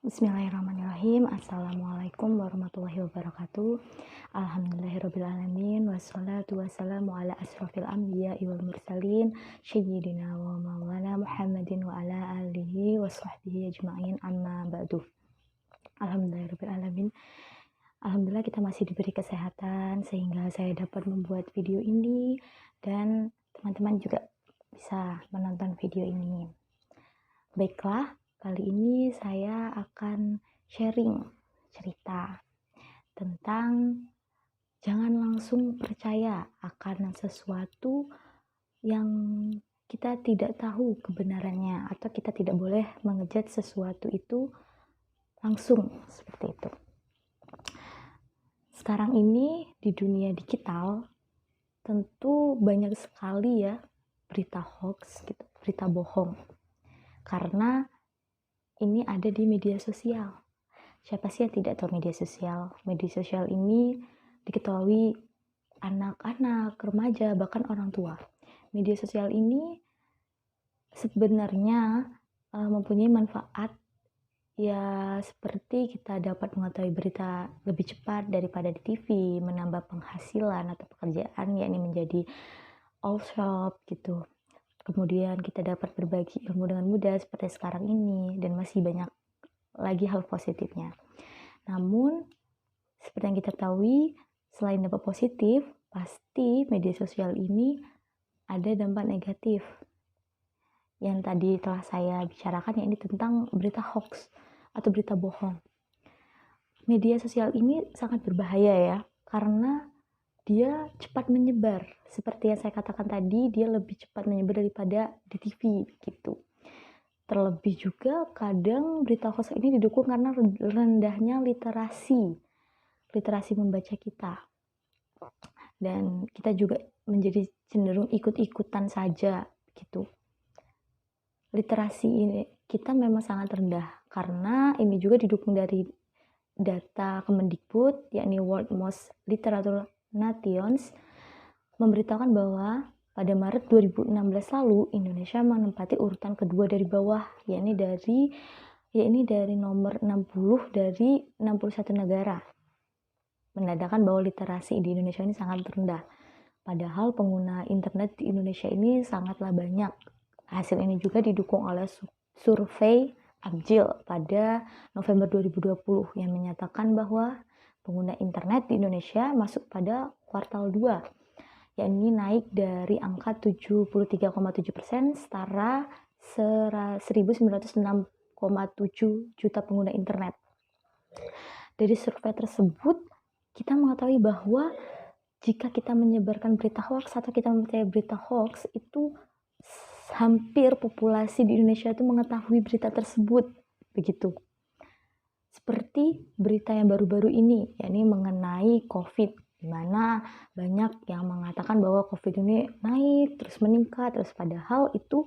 Bismillahirrahmanirrahim. Assalamualaikum warahmatullahi wabarakatuh. Alhamdulillahirrabbilalamin. Wassalatu wassalamu ala asrofil anbiya'i wal mursalin Sayyidina wa maulana Muhammadin wa ala alihi wa sahbihi ajma'in amma ba'du. Alhamdulillahirrabbilalamin. Alhamdulillah kita masih diberi kesehatan sehingga saya dapat membuat video ini dan teman-teman juga bisa menonton video ini. Baiklah, kali ini saya akan sharing cerita tentang jangan langsung percaya akan sesuatu yang kita tidak tahu kebenarannya, atau kita tidak boleh mengejudge sesuatu itu langsung seperti itu. Sekarang ini di dunia digital tentu banyak sekali ya berita hoax gitu, berita bohong. Karena ini ada di media sosial. Siapa sih yang tidak tahu media sosial? Media sosial ini diketahui anak-anak, remaja, bahkan orang tua. Media sosial ini sebenarnya mempunyai manfaat ya, seperti kita dapat mengetahui berita lebih cepat daripada di TV, menambah penghasilan atau pekerjaan, yakni menjadi all shop gitu. Kemudian kita dapat berbagi ilmu dengan mudah seperti sekarang ini, dan masih banyak lagi hal positifnya. Namun, seperti yang kita ketahui, selain dampak positif, pasti media sosial ini ada dampak negatif. Yang tadi telah saya bicarakan, yakni tentang berita hoax atau berita bohong. Media sosial ini sangat berbahaya ya, karena dia cepat menyebar. Seperti yang saya katakan tadi, dia lebih cepat menyebar daripada di TV gitu. Terlebih juga kadang berita hoax ini didukung karena rendahnya literasi membaca kita. Dan kita juga menjadi cenderung ikut-ikutan saja gitu. Literasi ini kita memang sangat rendah, karena ini juga didukung dari data Kemendikbud, yakni World Most Literature Nations, memberitakan bahwa pada Maret 2016 lalu Indonesia menempati urutan kedua dari bawah, yakni dari nomor 60 dari 61 negara. Menandakan bahwa literasi di Indonesia ini sangat rendah. Padahal pengguna internet di Indonesia ini sangatlah banyak. Hasil ini juga didukung oleh survei Abjil pada November 2020 yang menyatakan bahwa pengguna internet di Indonesia masuk pada kuartal 2, yakni naik dari angka 73,7%, setara 1906,7 juta pengguna internet. Dari survei tersebut, kita mengetahui bahwa jika kita menyebarkan berita hoax atau kita mempercayai berita hoax, itu hampir populasi di Indonesia itu mengetahui berita tersebut, begitu. Seperti berita yang baru-baru ini, yakni mengenai COVID, di mana banyak yang mengatakan bahwa COVID ini naik, terus meningkat, terus padahal itu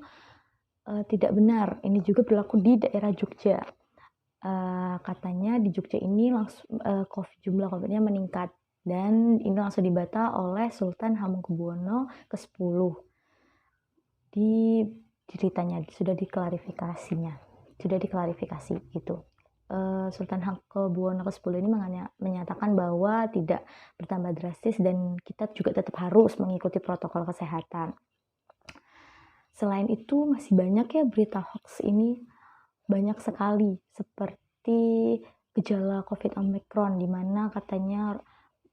tidak benar. Ini juga berlaku di daerah Jogja. Katanya di Jogja ini langsung jumlah COVID-nya meningkat, dan ini langsung dibantah oleh Sultan Hamengkubuwono ke-10. Di ceritanya sudah diklarifikasi gitu. Sultan Hamengkubuwono ke-10 ini menyatakan bahwa tidak bertambah drastis dan kita juga tetap harus mengikuti protokol kesehatan. Selain itu masih banyak ya berita hoax ini, banyak sekali, seperti gejala COVID Omicron, di mana katanya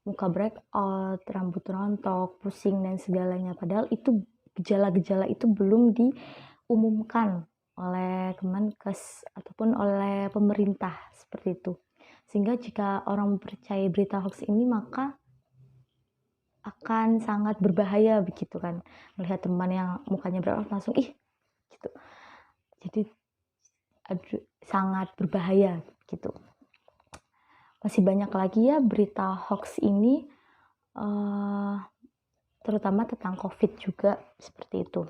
muka breakout, rambut rontok, pusing dan segalanya. Padahal itu gejala-gejala itu belum diumumkan oleh Kemenkes ataupun oleh pemerintah seperti itu. Sehingga jika orang mempercayai berita hoax ini, maka akan sangat berbahaya begitu kan. Melihat teman yang mukanya breakout langsung gitu. Jadi sangat berbahaya gitu. Masih banyak lagi ya berita hoax ini, terutama tentang COVID juga seperti itu.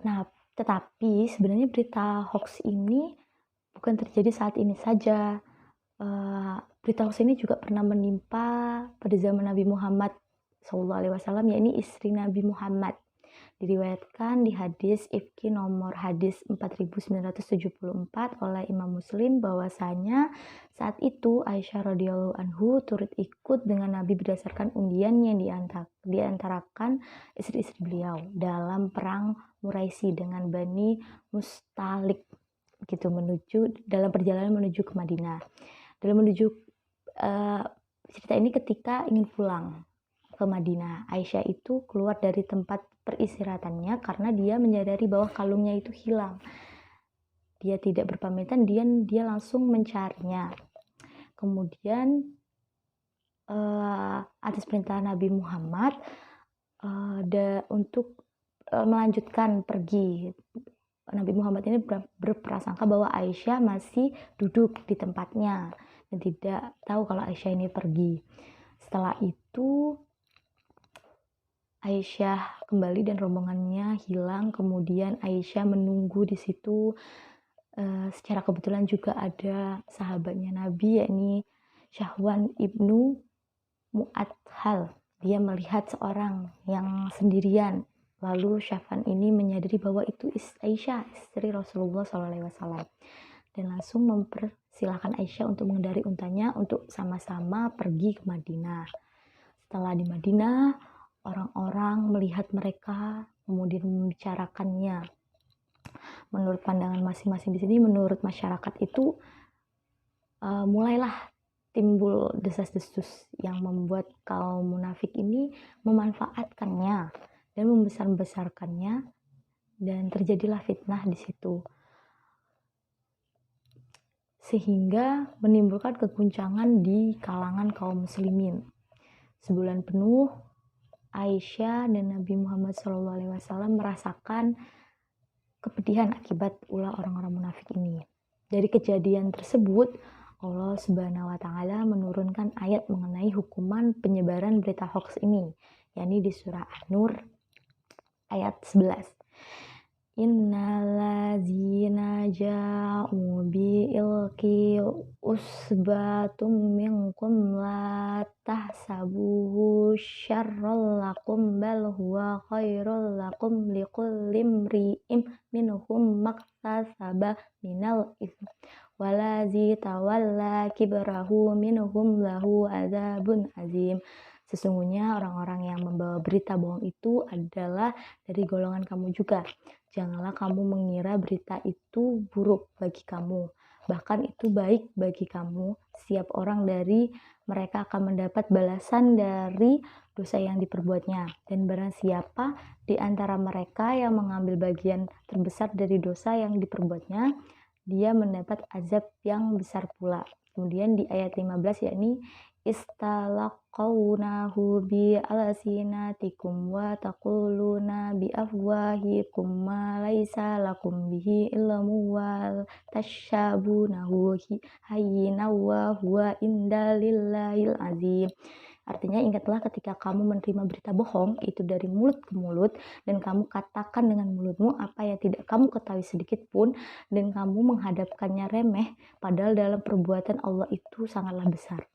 Nah, tetapi sebenarnya berita hoax ini bukan terjadi saat ini saja. Berita hoax ini juga pernah menimpa pada zaman Nabi Muhammad SAW, yakni istri Nabi Muhammad, Diriwayatkan di hadis Ifki nomor hadis 4974 oleh Imam Muslim bahwasanya saat itu Aisyah radhiyallahu anhu turut ikut dengan Nabi berdasarkan undian yang diantarakan istri-istri beliau dalam perang Muraisi dengan Bani Mustalik gitu dalam perjalanan menuju ke Madinah. Dalam menuju cerita ini ketika ingin pulang ke Madinah, Aisyah itu keluar dari tempat peristirahatannya karena dia menyadari bahwa kalungnya itu hilang. Dia tidak berpamitan, dia langsung mencarinya. Kemudian atas perintah Nabi Muhammad untuk melanjutkan pergi. Nabi Muhammad ini berprasangka bahwa Aisyah masih duduk di tempatnya dan tidak tahu kalau Aisyah ini pergi. Setelah itu Aisyah kembali dan rombongannya hilang. Kemudian Aisyah menunggu di situ. Secara kebetulan juga ada sahabatnya Nabi, yakni Syahwan ibnu Mu'adhal. Dia melihat seorang yang sendirian. Lalu Syahwan ini menyadari bahwa itu Aisyah, istri Rasulullah SAW, dan langsung mempersilahkan Aisyah untuk mengendari untanya untuk sama-sama pergi ke Madinah. Setelah di Madinah, orang-orang melihat mereka, kemudian membicarakannya. Menurut pandangan masing-masing di sini, menurut masyarakat itu mulailah timbul desas-desus yang membuat kaum munafik ini memanfaatkannya dan membesar-besarkannya, dan terjadilah fitnah di situ. Sehingga menimbulkan keguncangan di kalangan kaum muslimin. Sebulan penuh Aisyah dan Nabi Muhammad SAW merasakan kepedihan akibat ulah orang-orang munafik ini. Dari kejadian tersebut, Allah Subhanahu wa Ta'ala menurunkan ayat mengenai hukuman penyebaran berita hoax ini, yakni di surah An-Nur ayat 11. Innallazina ja'u bi'ilki usbatum minkum la tahsabuhu syarral lakum bal huwa khairul lakum likulli imri'in minhum maktasaba minal itsm walazi tawalla kibrahu minhum lahu adzabun azim. Sesungguhnya orang-orang yang membawa berita bohong itu adalah dari golongan kamu juga. Janganlah kamu mengira berita itu buruk bagi kamu. Bahkan itu baik bagi kamu. Setiap orang dari mereka akan mendapat balasan dari dosa yang diperbuatnya. Dan barang siapa di antara mereka yang mengambil bagian terbesar dari dosa yang diperbuatnya, dia mendapat azab yang besar pula. Kemudian di ayat 15 yakni istalaqawnahu bi alsinatikum wa taquluna bi afwahikum ma laysa lakum bihi ilmu wal tashabunahu hayyina wa huwa indalillahil azim. Artinya, ingatlah ketika kamu menerima berita bohong itu dari mulut ke mulut, dan kamu katakan dengan mulutmu apa yang tidak kamu ketahui sedikit pun, dan kamu menghadapkannya remeh, padahal dalam perbuatan Allah itu sangatlah besar.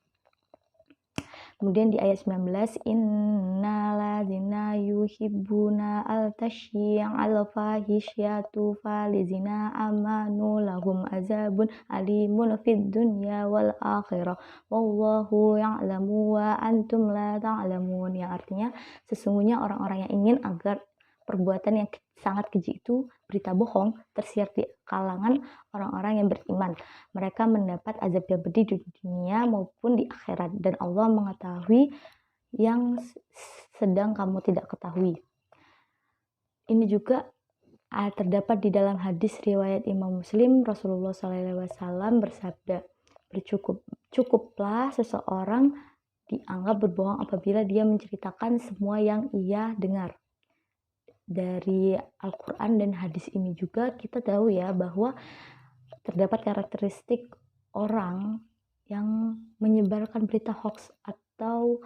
Kemudian di ayat 19, innalladzina yuhibbuna al-tasyi'al fahisyatu falizina amanu lahum azabun alimun fid dunya wal akhirah wallahu ya'lamu wa antum la ta'lamun. Yang artinya sesungguhnya orang-orang yang ingin agar perbuatan yang sangat keji itu, berita bohong, tersiar di kalangan orang-orang yang beriman. Mereka mendapat azab yang pedih di dunia maupun di akhirat, dan Allah mengetahui yang sedang kamu tidak ketahui. Ini juga terdapat di dalam hadis riwayat Imam Muslim. Rasulullah SAW bersabda, cukuplah seseorang dianggap berbohong apabila dia menceritakan semua yang ia dengar. Dari Al-Quran dan hadis ini juga kita tahu ya bahwa terdapat karakteristik orang yang menyebarkan berita hoax atau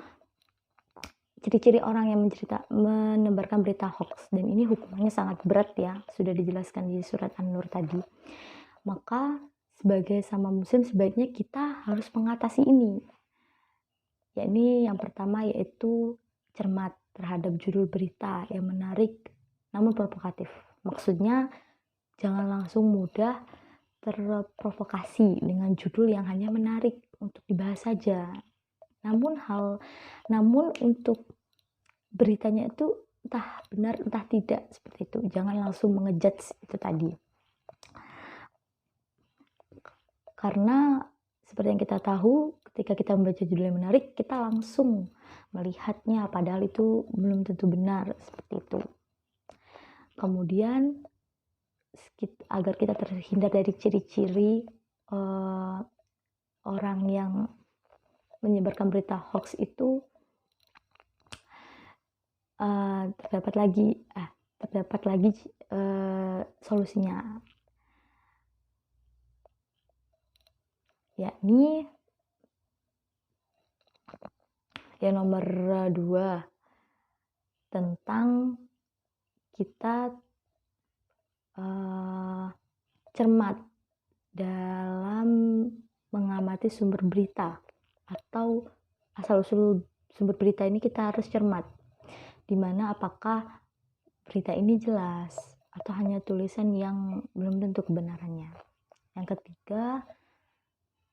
ciri-ciri orang yang menebarkan berita hoax, dan ini hukumannya sangat berat ya, sudah dijelaskan di surat An-Nur tadi. Maka sebagai sama muslim sebaiknya kita harus mengatasi ini, yakni yang pertama yaitu cermat terhadap judul berita yang menarik namun provokatif. Maksudnya jangan langsung mudah terprovokasi dengan judul yang hanya menarik untuk dibahas saja. Namun untuk beritanya itu entah benar entah tidak, seperti itu. Jangan langsung mengejudge itu tadi. Karena seperti yang kita tahu, ketika kita membaca judul yang menarik, kita langsung melihatnya, padahal itu belum tentu benar, seperti itu. Kemudian, agar kita terhindar dari ciri-ciri orang yang menyebarkan berita hoax itu, terdapat lagi solusinya, yakni yang nomor 2, tentang kita cermat dalam mengamati sumber berita atau asal-usul sumber berita ini. Kita harus cermat, dimana apakah berita ini jelas atau hanya tulisan yang belum tentu kebenarannya. Yang ketiga,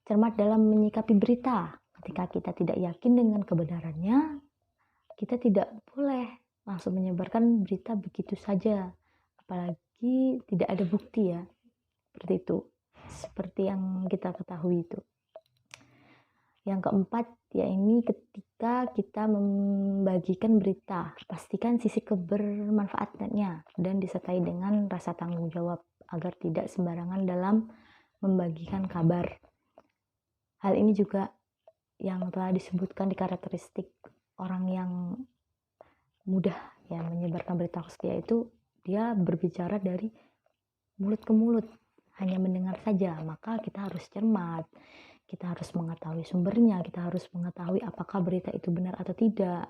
cermat dalam menyikapi berita. Ketika kita tidak yakin dengan kebenarannya, kita tidak boleh langsung menyebarkan berita begitu saja, apalagi tidak ada bukti ya, seperti itu, seperti yang kita ketahui itu. Yang keempat, yakni ketika kita membagikan berita, pastikan sisi kebermanfaatannya dan disertai dengan rasa tanggung jawab agar tidak sembarangan dalam membagikan kabar. Hal ini juga yang telah disebutkan di karakteristik orang yang mudah ya menyebarkan berita hoax, yaitu dia berbicara dari mulut ke mulut, hanya mendengar saja. Maka kita harus cermat, kita harus mengetahui sumbernya, kita harus mengetahui apakah berita itu benar atau tidak,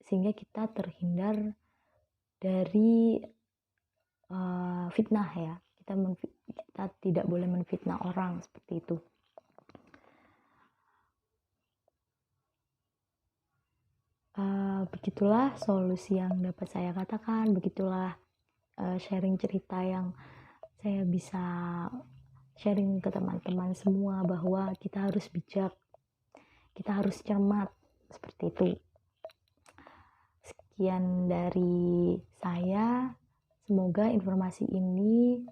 sehingga kita terhindar dari fitnah ya. Kita tidak boleh menfitnah orang, seperti itu. Begitulah solusi yang dapat saya katakan, begitulah sharing cerita yang saya bisa sharing ke teman-teman semua, bahwa kita harus bijak, kita harus cermat, seperti itu. Sekian dari saya, semoga informasi ini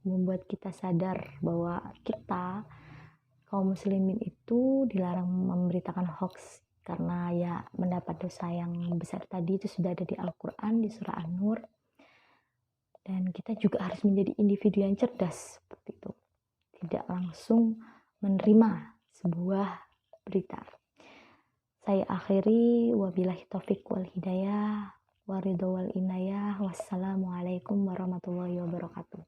membuat kita sadar bahwa kita kaum muslimin itu dilarang memberitakan hoax, karena ya mendapat dosa yang besar tadi itu sudah ada di Al-Quran, di surah An-Nur. Dan kita juga harus menjadi individu yang cerdas, seperti itu, tidak langsung menerima sebuah berita. Saya akhiri, wabillahi taufiq wal hidayah, waridho wal inayah, wassalamualaikum warahmatullahi wabarakatuh.